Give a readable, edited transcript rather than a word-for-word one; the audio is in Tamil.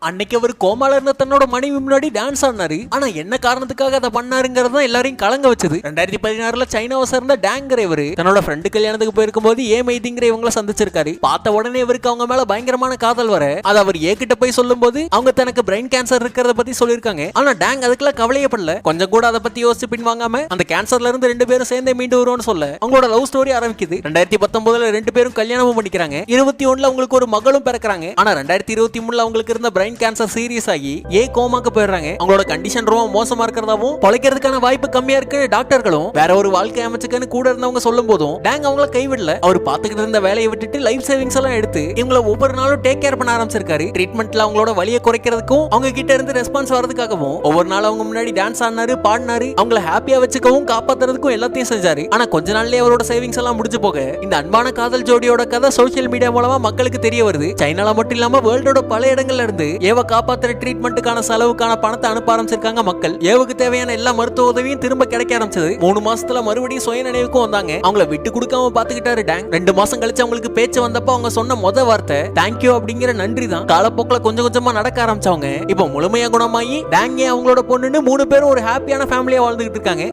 அன்னைக்கு அவர் கோமால இருந்த தன்னோட மனைவி முன்னாடி டான்ஸ் ஆடினாரு. ஆனா என்ன காரணத்துக்காக அதை பண்ணாருங்கிறது தான் எல்லாரையும் கலங்க வச்சது. 2016 சைனாவை சேர்ந்த டேங்கர் இவரு தன்னோட ஃப்ரெண்டு கல்யாணத்துக்கு போயிருக்கும் போது மைதிங்கிற இவங்களை சந்திச்சிருக்காரு. பார்த்த உடனே இவருக்கு அவங்க மேல பயங்கரமான காதல் வர அது அவர் ஏகிட்ட போய் சொல்லும் போது அவங்க தனக்கு பிரெயின் கேன்சர் இருக்கிறத பத்தி சொல்லிருக்காங்க. ஆனா டேங் அதுக்குள்ள கவலையப்படல. கொஞ்சம் கூட அதை பத்தி யோசிச்சு பின்வாங்காம அந்த கேன்சர்ல இருந்து 2 பேரும் சேர்ந்தே மீண்டு வருவோம்னு சொல்ல அவங்களோட லவ் ஸ்டோரி ஆரம்பிக்குது. 2019 2 பேரும் கல்யாணமும் பண்ணிக்கிறாங்க. 21 அவங்களுக்கு ஒரு மகளும் பிறக்கிறாங்க. ஆனா 2023 அவங்களுக்கு இருந்த பிரெயின் கேன்சர் சீரியஸ் ஆகி கோமாக்கு போயிடுறாங்க. அவங்களோட கண்டிஷன் ரொம்ப மோசமா இருக்கிறதாவும் பொழைக்கிறதுக்கான வாய்ப்பு கம்மியா இருக்கு டாக்டர்களும் வேற ஒரு வாழ்க்கை அமைச்சுக்கன்னு கூட இருந்தவங்க சொல்லும் போதும் டேங் அவங்கள கைவிடல. அவர் பாத்துக்கிட்டு இருந்த வேலையை விட்டுட்டு லைஃப் சேவிங்ஸ் எல்லாம் எடுத்து இவங்கள ஒவ்வொரு நாளும் டேக் கேர் பண்ண ஆரம்பிச்சிருக்காரு. ட்ரீட்மெண்ட்ல அவங்களோட வலியை குறைக்கிறதுக்கும் அவங்க கிட்ட இருந்து ரெஸ்பான்ஸ் வரதுக்காகவும் ஒவ்வொரு நாள் அவங்க முன்னாடி டான்ஸ் ஆடினாரு, பாடினாரு. அவங்கள ஹாப்பியா வச்சுக்கவும் காப்பாத்துறதுக்கும் எல்லாத்தையும் செஞ்சாரு. ஆனா கொஞ்ச நாள்லயே அவரோட சேவிங்ஸ் எல்லாம் முடிஞ்சு போக இந்த அன்பான காதல் ஜோடியோட கதை சோசியல் மீடியா மூலமா மக்களுக்கு தெரிய வருது. சைனால மட்டும் இல்லாம வேர்ல்டோட பல இடங்கள்ல இருந்து ஏவ காப்பாத்துற ட்ரீட்மெண்ட்டுக்கான செலவுக்கான பணத்தை அனுப்ப ஆரம்பிச்சிருக்காங்க மக்கள். ஏவுக்கு தேவையான எல்லா மருத்துவ உதவியும் திரும்ப கிடைக்க ஆரம்பிச்சது. 3 மாசத்துல மறுபடியும் சுய நினைவுக்கும் வந்தாங்க. அவங்கள விட்டு கொடுக்காம பாத்துக்கிட்டாரு டேங். 2 மாசம் கழிச்சு அவங்களுக்கு பேச்சு வந்தப்ப அவங்க சொன்ன முத வார்த்தை தேங்க்யூ அப்படிங்கிற நன்றி தான். காலப்போக்கில் கொஞ்சம் கொஞ்சமா நடக்க ஆரம்பிச்சவங்க இப்ப முழுமையா குணமாயி டேங் அவங்களோட பொண்ணுன்னு 3 பேரும் ஒரு ஹாப்பியான ஃபேமிலியா வாழ்ந்துகிட்டு இருக்காங்க.